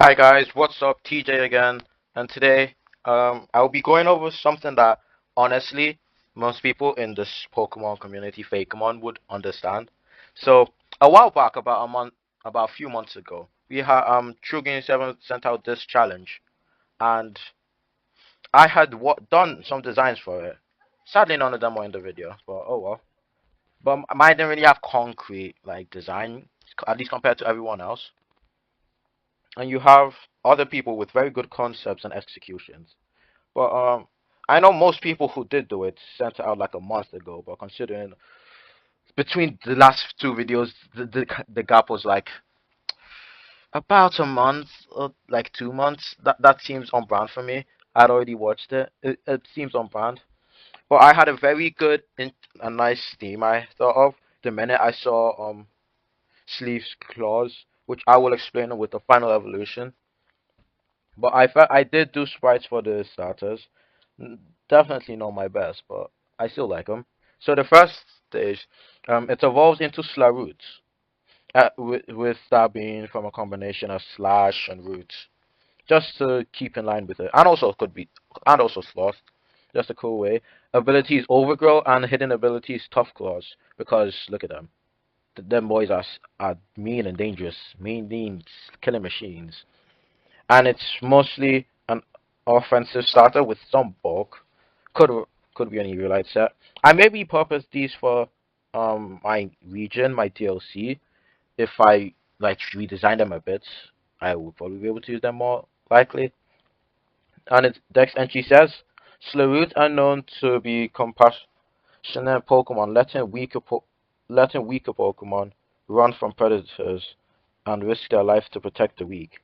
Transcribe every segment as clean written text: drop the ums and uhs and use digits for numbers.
Hi guys, what's up? TJ again, and today I'll be going over something that honestly most people in this Pokemon community, Fakemon, would understand. So a while back, about a few months ago, we had Truegreen7 sent out this challenge, and I had done some designs for it. Sadly, none of them were in the video, but oh well. But mine didn't really have concrete like design, at least compared to everyone else. And you have other people with very good concepts and executions. But I know most people who did do it sent it out like a month ago. But considering between the last two videos, the gap was like about a month or like 2 months. That seems on brand for me. I'd already watched it. It seems on brand. But I had a very good a nice theme I thought of the minute I saw Sleeve's claws, which I will explain with the final evolution. But I felt I did do sprites for the starters. Definitely not my best, but I still like them. So the first stage, it evolves into Slaroots, with that being from a combination of Slash and Roots, just to keep in line with it. And also Sloth, just a cool way. Abilities Overgrow and hidden abilities Tough Claws, because look at them. Them boys are mean and dangerous, mean killing machines, and it's mostly an offensive starter with some bulk. Could could be an Eviolite set. I may repurpose these for my region, my DLC. If I like redesign them a bit, I will probably be able to use them more likely. And its dex entry says, Slaroot are known to be compassionate Pokemon, letting weaker Pokemon run from predators and risk their life to protect the weak.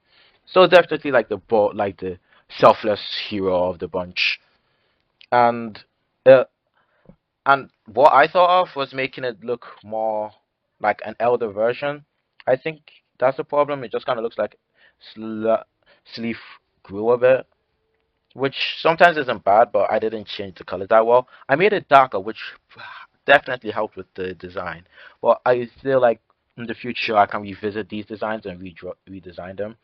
So definitely like the selfless hero of the bunch. And uh, and what I thought of was making it look more like an elder version. I think that's the problem. It just kind of looks like Sleeve grew a bit, which sometimes isn't bad, but I didn't change the colors that well. I made it darker, which definitely helped with the design. But I feel like in the future I can revisit these designs and redesign them,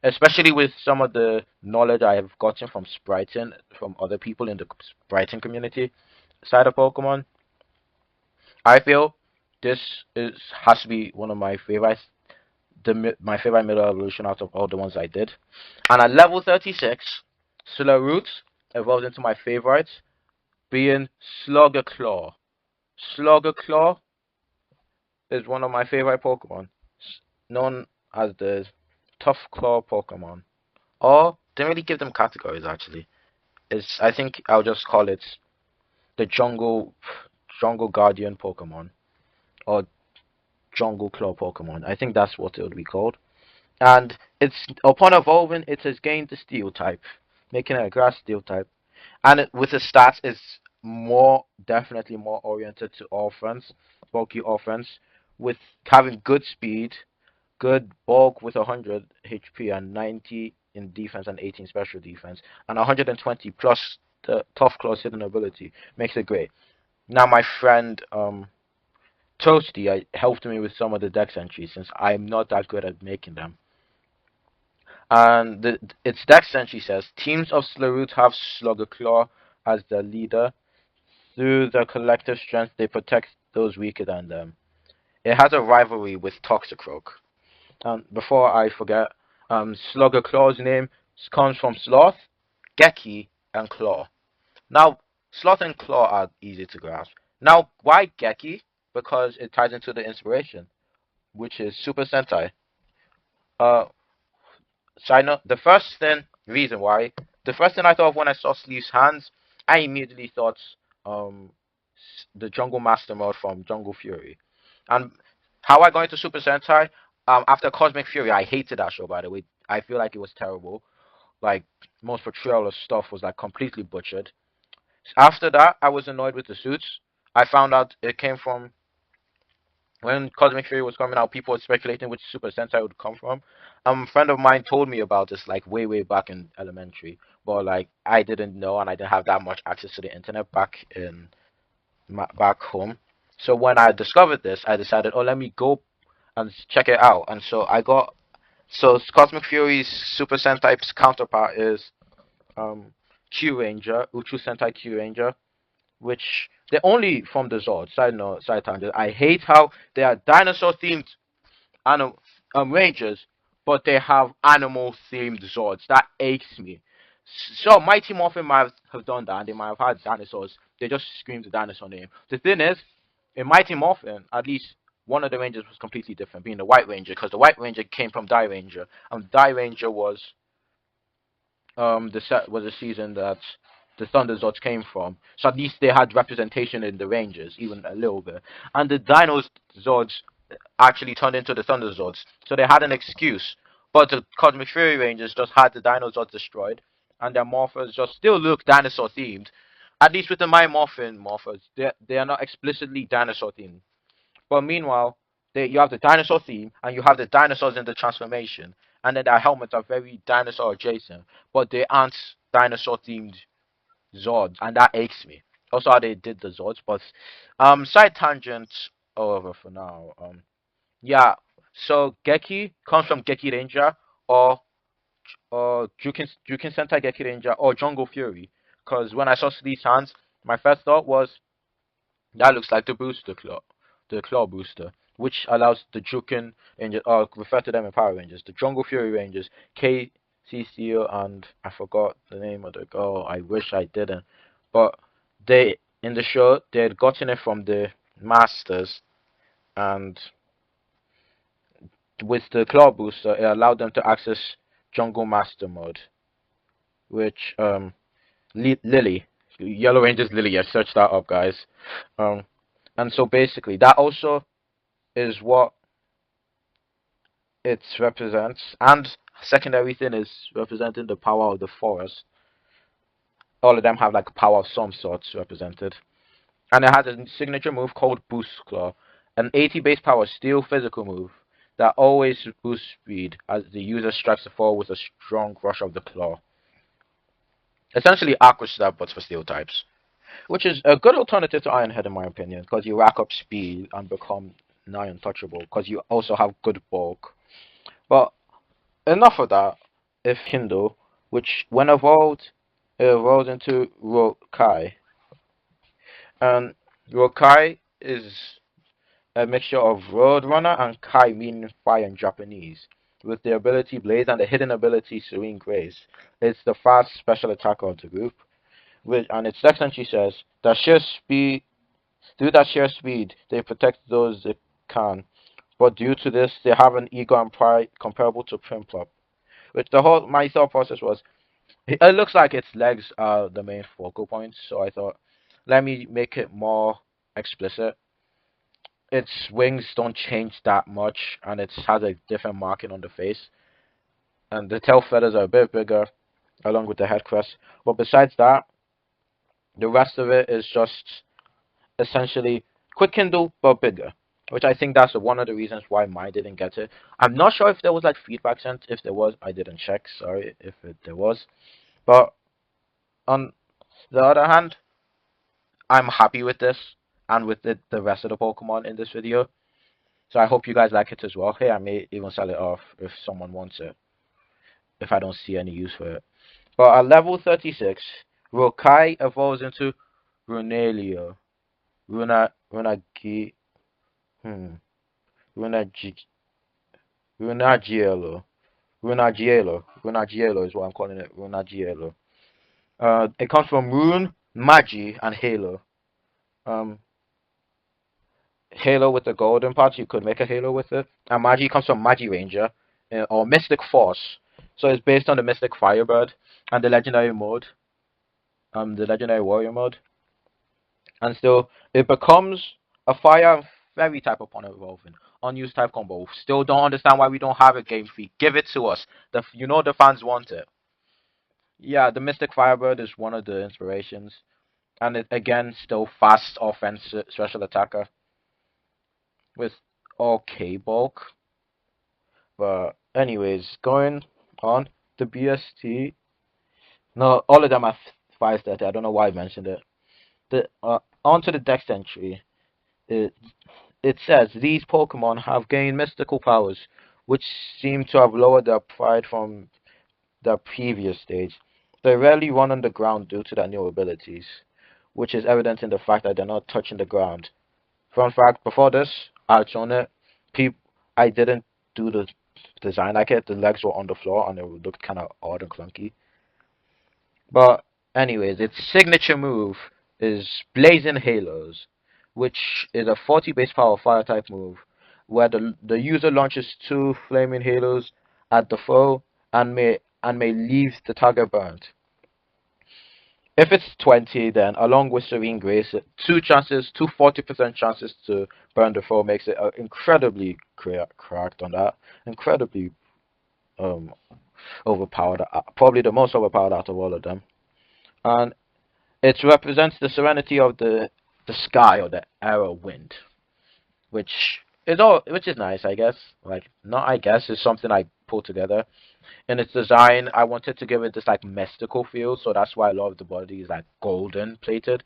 especially with some of the knowledge I have gotten from spriting from other people in the spriting community side of Pokemon. I feel this is has to be one of my favorites, my favorite middle evolution out of all the ones I did. And at level 36, Solar Roots evolved into my favorite, being Slugger Claw. Slugger Claw is one of my favorite Pokemon, known as the Tough Claw Pokemon. Or didn't really give them categories actually. It's I think I'll just call it the Jungle Guardian Pokemon or Jungle Claw Pokemon. I think that's what it would be called. And it's upon evolving, it has gained the Steel type, making it a Grass Steel type. And with the stats, it's definitely more oriented to offense, bulky offense, with having good speed, good bulk with 100 HP and 90 in defense and 18 special defense, and 120 plus the Tough Claws hidden ability makes it great. Now my friend Toasty helped me with some of the dex entries since I'm not that good at making them. And its dex entry says teams of Slaroot have Slugger Claw as their leader. Through their collective strength, they protect those weaker than them. It has a rivalry with Toxicroak. Before I forget, Slugger Claw's name comes from Sloth, Geki, and Claw. Now, Sloth and Claw are easy to grasp. Now, why Geki? Because it ties into the inspiration, which is Super Sentai. Uh, Side note, the first thing I thought of when I saw Sleeve's hands, I immediately thought um the Jungle Master mode from Jungle Fury. And how I got into Super Sentai, after Cosmic Fury, I hated that show by the way. I feel like it was terrible. Like most portrayal of stuff was like completely butchered. After that, I was annoyed with the suits. I found out it came from when Cosmic Fury was coming out, people were speculating which Super Sentai would come from. A friend of mine told me about this like way back in elementary, but like I didn't know and I didn't have that much access to the internet back home. So when I discovered this, I decided, oh, let me go and check it out. And so I got So Cosmic Fury's Super Sentai counterpart is um Q Ranger, Uchu Sentai Q Ranger, which they only from the Zord. Side note, side tangent. I hate how they are dinosaur themed animal Rangers, but they have animal themed Zords. That aches me. So Mighty Morphin might have done that, and they might have had dinosaurs. They just screamed the dinosaur name. The thing is, in Mighty Morphin, at least one of the Rangers was completely different, being the White Ranger, because the White Ranger came from Die Ranger, and Die Ranger was the set was a season that the Thunder Zords came from. So at least they had representation in the Rangers, even a little bit. And the Dinos Zords actually turned into the Thunder Zords, so they had an excuse. But the Cosmic Fury Rangers just had the Dino Zords destroyed, and their morphers just still look dinosaur themed. At least with the My Morphin morphers, they are not explicitly dinosaur themed. But meanwhile, you have the dinosaur theme, and you have the dinosaurs in the transformation, and then their helmets are very dinosaur adjacent, but they aren't dinosaur themed Zords, and that aches me. Also, how they did the Zords, but side tangents over for now. Yeah, so Geki comes from Geki Ranger or Jukin Sentai Geki Ranger or Jungle Fury. Because when I saw these hands, my first thought was that looks like the booster claw, the claw booster, which allows the Jukin Ranger, or refer to them in Power Rangers, the Jungle Fury Rangers, KCCO, and I forgot the name of the girl. I wish I didn't, but they in the show they had gotten it from the Masters, and with the claw booster, it allowed them to access Jungle Master mode, which Lily, Yellow Ranger's Lily. Yeah, search that up, guys. Um, and so basically, that also is what it represents, and secondary thing is representing the power of the forest. All of them have like power of some sorts represented, and it has a signature move called Boost Claw, an 80 base power steel physical move that always boosts speed as the user strikes the foe with a strong rush of the claw. Essentially Aqua Stab but for steel types, which is a good alternative to Iron Head in my opinion, because you rack up speed and become nigh untouchable, because you also have good bulk. But enough of that. If Kindle, which when evolved, it evolved into Rokai, and Rokai is a mixture of Roadrunner and Kai, meaning fire in Japanese, with the ability Blaze and the hidden ability Serene Grace. It's the fast special attacker of the group, which, and its essentially says that sheer speed, through that sheer speed, they protect those they can. But due to this, they have an ego and pride comparable to Primplop. Which the whole my thought process was, it looks like its legs are the main focal points, so I thought, let me make it more explicit. Its wings don't change that much, and it has a different marking on the face, and the tail feathers are a bit bigger, along with the head crest. But besides that, the rest of it is just essentially Quick Kindle but bigger, which I think that's one of the reasons why mine didn't get it. I'm not sure if there was like feedback sent. If there was, I didn't check. Sorry if there was. But on the other hand, I'm happy with this and with the rest of the Pokemon in this video. So I hope you guys like it as well. Hey, I may even sell it off if someone wants it, if I don't see any use for it. But at level 36, Rokai evolves into Runelio. Runagi, hmm, Runagi, Runagielo. Runagielo is what I'm calling it. Runagielo. It comes from Rune, Magi, and Halo. Um, Halo with the golden parts, you could make a Halo with it. And Magi comes from Magi Ranger, or Mystic Force. So it's based on the Mystic Firebird and the Legendary mode, the Legendary Warrior mode. And still, it becomes a Fire and Fairy type upon evolving. Unused type combo. Still don't understand why we don't have a game feed. Give it to us. You know the fans want it. Yeah, the Mystic Firebird is one of the inspirations. And it, again, still fast offensive special attacker with okay bulk. But anyways, going on, the BST. No, all of them are 530. I don't know why I mentioned it. Onto the dex entry. It it says these Pokemon have gained mystical powers, which seem to have lowered their pride from their previous stage. They rarely run on the ground due to their new abilities, which is evident in the fact that they're not touching the ground. Fun fact, before this, I'd shown it, peop I didn't do the design like it. The legs were on the floor and it looked kind of odd and clunky. But anyways, its signature move is Blazing Halos, which is a 40 base power fire type move, where the user launches two flaming halos at the foe and may leave the target burnt. If it's 20, then along with Serene Grace, two 40% chances to burn the foe makes it incredibly cracked on that. Incredibly um, overpowered, probably the most overpowered out of all of them. And it represents the serenity of the sky or the air wind, which is nice, I guess. Like not, I guess, is something I put together. In its design, I wanted to give it this like mystical feel, so that's why a lot of the body is like golden plated.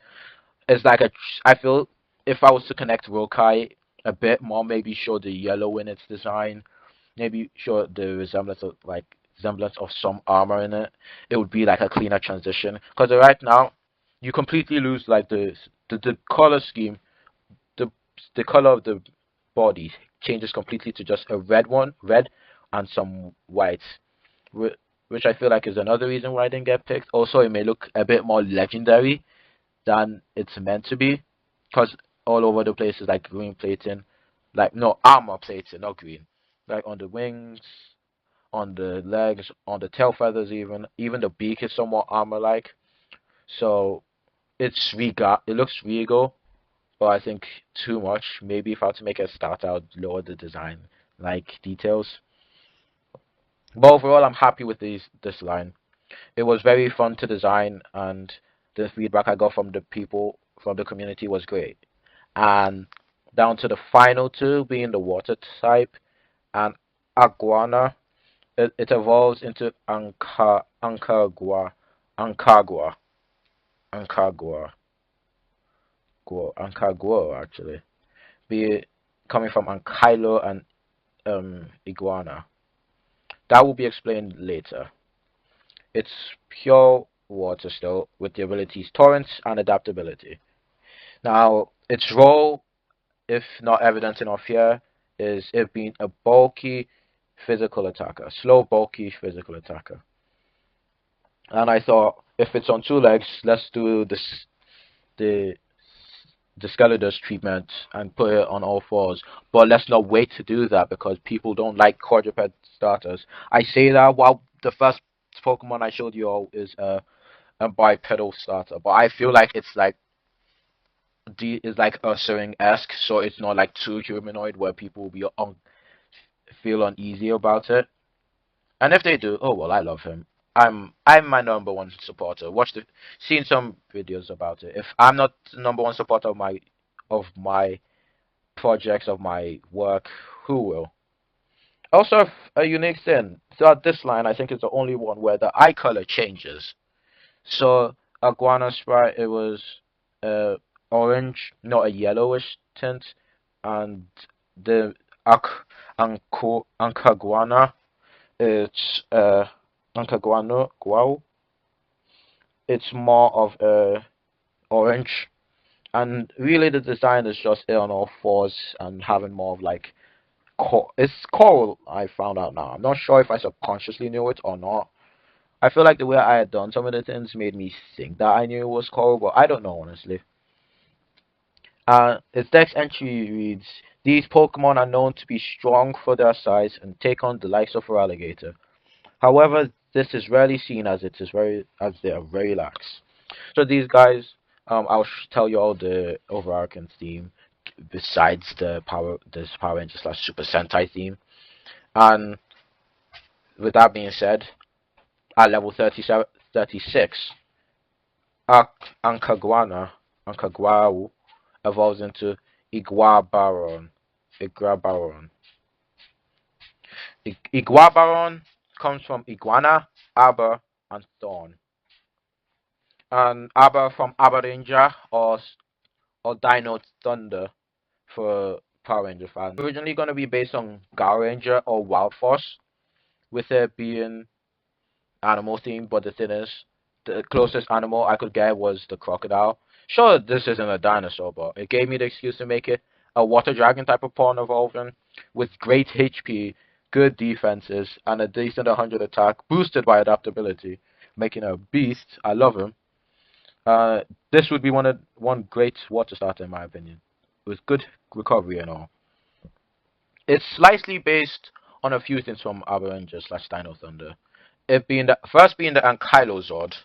It's like I feel if I was to connect Rokai a bit more, maybe show the yellow in its design, maybe show the resemblance of some armor in it, it would be like a cleaner transition. Because right now, you completely lose like the color scheme, the the color of the body changes completely to just a red and some white, which I feel like is another reason why I didn't get picked. Also, it may look a bit more legendary than it's meant to be, because all over the place is like green plating, like no armor plating, not green, like on the wings, on the legs, on the tail feathers, even the beak is somewhat armor-like. So it looks regal, but I think too much. Maybe if I had to make a start, I would lower the design like details. But overall, I'm happy with this line. It was very fun to design, and the feedback I got from the people from the community was great. And down to the final two being the water type and Aguana, it evolves into Ancagua, Ancagua, Ancagua actually, be it coming from Ankylo and Iguana. That will be explained later. It's pure water still, with the abilities Torrents and Adaptability. Now, its role, if not evident enough here, is it being a bulky physical attacker, slow, bulky physical attacker. And I thought, if it's on two legs, let's do the the Skeletors treatment and put it on all fours. But let's not wait to do that because people don't like quadruped starters. I say that while the first Pokemon I showed you all is a bipedal starter, but I feel like it's like Ursaring-esque, so it's not like too humanoid where people will be feel uneasy about it. And if they do, oh well, I love him. I'm my number one supporter. Seen some videos about it. If I'm not the number one supporter of my projects of my work, who will? Also, a unique thing. Throughout this line, I think it's the only one where the eye color changes. So Iguana Sprite, it was uh, orange, not a yellowish tint, and the Ancaguana, it's Ancaguano Guau. It's more of orange, and really the design is just it on all fours and having more of like it's coral. I found out now. I'm not sure if I subconsciously knew it or not. I feel like the way I had done some of the things made me think that I knew it was coral, but I don't know honestly. Its dex entry reads: These Pokemon are known to be strong for their size and take on the likes of our alligator. However, this is rarely seen as they are very lax. So these guys, I'll tell you all the overarching theme besides this Power Ranger slash Super Sentai theme. And with that being said, at level 36, Ankaguana, Ankaguau evolves into Iguabaron. Iguabaron. Iguabaron comes from Iguana, Aber, and Thorn. And Aber from Abaranger or Dino Thunder for Power Ranger fan. Originally going to be based on Power Ranger or Wild Force, with it being animal themed, but the thing is, the closest animal I could get was the crocodile. Sure, this isn't a dinosaur, but it gave me the excuse to make it a water dragon type of pawn evolving with great HP, good defenses, and a decent 100 attack, boosted by adaptability, making a beast. I love him. This would be one great water starter in my opinion, with good recovery and all. It's slightly based on a few things from Avenger slash Dino Thunder. It being the first being the Ankylozord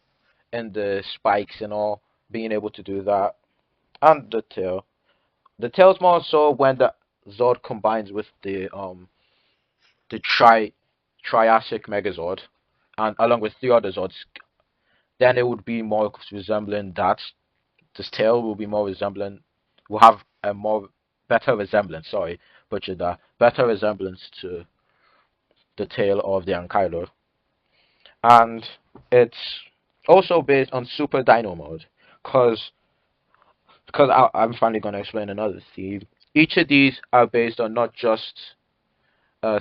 and the spikes and all, being able to do that, and the tail. The tail's more so when the Zord combines with the Triassic Megazord, and along with three other Zords, then it would be more resembling that. This tail will be more resembling, will have a more better resemblance. Sorry, butchered that. Better resemblance to the tail of the Ankylo, and it's also based on Super Dino mode, cause I'm finally gonna explain another theme. Each of these are based on not just a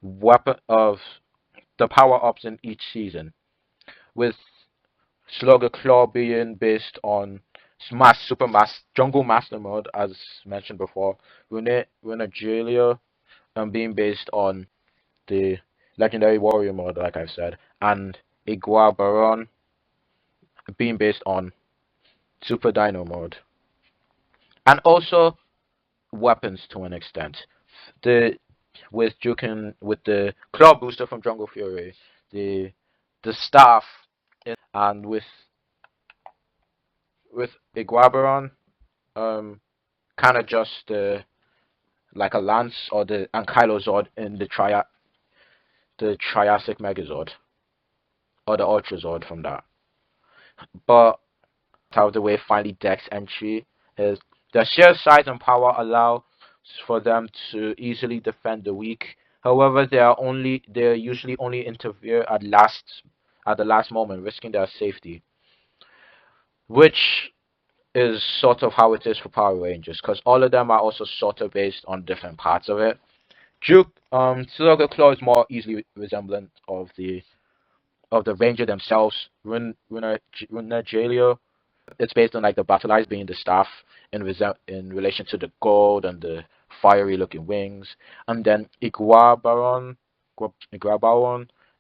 weapon of the power ups in each season, with Slugger Claw being based on Smash Super Mass Jungle Master mode, as mentioned before. Runajalio being based on the Legendary Warrior mode, like I've said, and Igua Baron being based on Super Dino mode, and also weapons to an extent. The with the claw booster from Jungle Fury, the staff, and with Iguabaron, kind of just like a lance or the Ankylozord in the Triassic Megazord or the Ultrazord from that. But out of the way, finally Dex entry is their sheer size and power allow for them to easily defend the weak. However, they usually only interfere at the last moment, risking their safety, which is sort of how it is for Power Rangers, because all of them are also sort of based on different parts of it. Slugger Claw is more easily resemblant of the Ranger themselves. Runajalio, it's based on like the battle eyes being the staff in relation to the gold and the fiery looking wings, and then Iguabaron.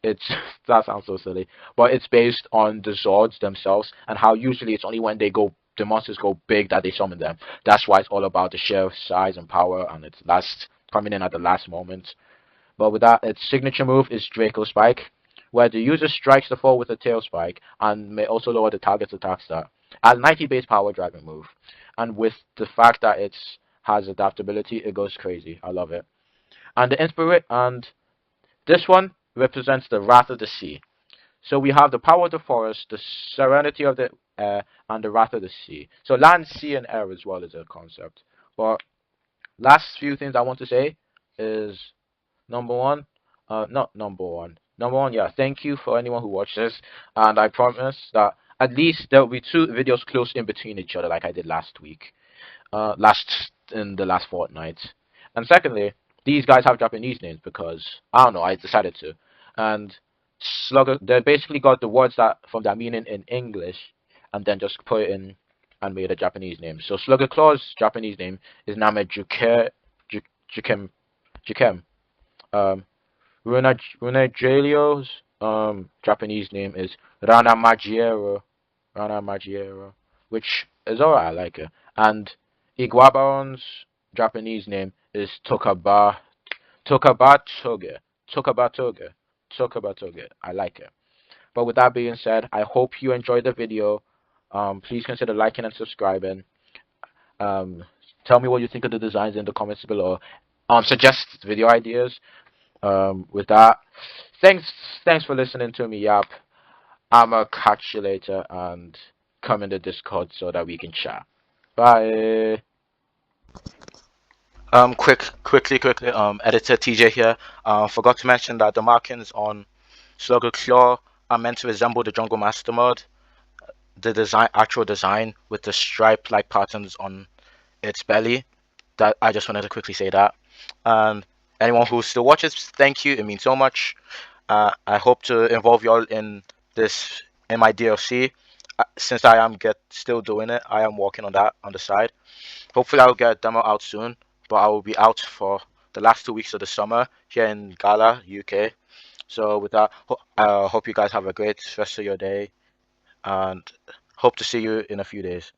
It's that sounds so silly, but it's based on the Zords themselves and how usually it's only when the monsters go big that they summon them. That's why it's all about the sheer size and power, and it's coming in at the last moment. But with that, its signature move is Draco Spike, where the user strikes the foe with a tail spike and may also lower the target's attack stat. As 90 base power dragon move, and with the fact that it has adaptability, it goes crazy. I love it. And this one represents the wrath of the sea. So we have the power of the forest, the serenity of the air, and the wrath of the sea. So land, sea, and air as well as a concept. But last few things I want to say is number one, not number one. Number one, yeah, thank you for anyone who watched this. And I promise that at least there will be two videos close in between each other like I did last week. In the last fortnight. And secondly, these guys have Japanese names because, I don't know, I decided to. And Slugger, they basically got the words that from their meaning in English and then just put it in and made a Japanese name. So Slugger Claw's Japanese name is Name Jukem. Runajalio's Japanese name is Rana Magiero, which is alright, I like it. And Iguabaron's Japanese name is Tokabatoge. Tokabatoge. I like it. But with that being said, I hope you enjoyed the video. Please consider liking and subscribing. Tell me what you think of the designs in the comments below. Suggest video ideas. With that, thanks for listening to me yap. I'ma catch you later and come in the Discord so that we can chat. Bye. Quickly, editor TJ here. Forgot to mention that the markings on Slugger Claw are meant to resemble the Jungle Master mode. The actual design with the stripe-like patterns on its belly that I just wanted to quickly say that. And anyone who still watches, thank you. It means so much. I hope to involve y'all in this in my DLC. Since I am get still doing it, I am working on that on the side. Hopefully, I'll get a demo out soon. But I will be out for the last 2 weeks of the summer here in Gala, UK. So with that, I hope you guys have a great rest of your day, and hope to see you in a few days.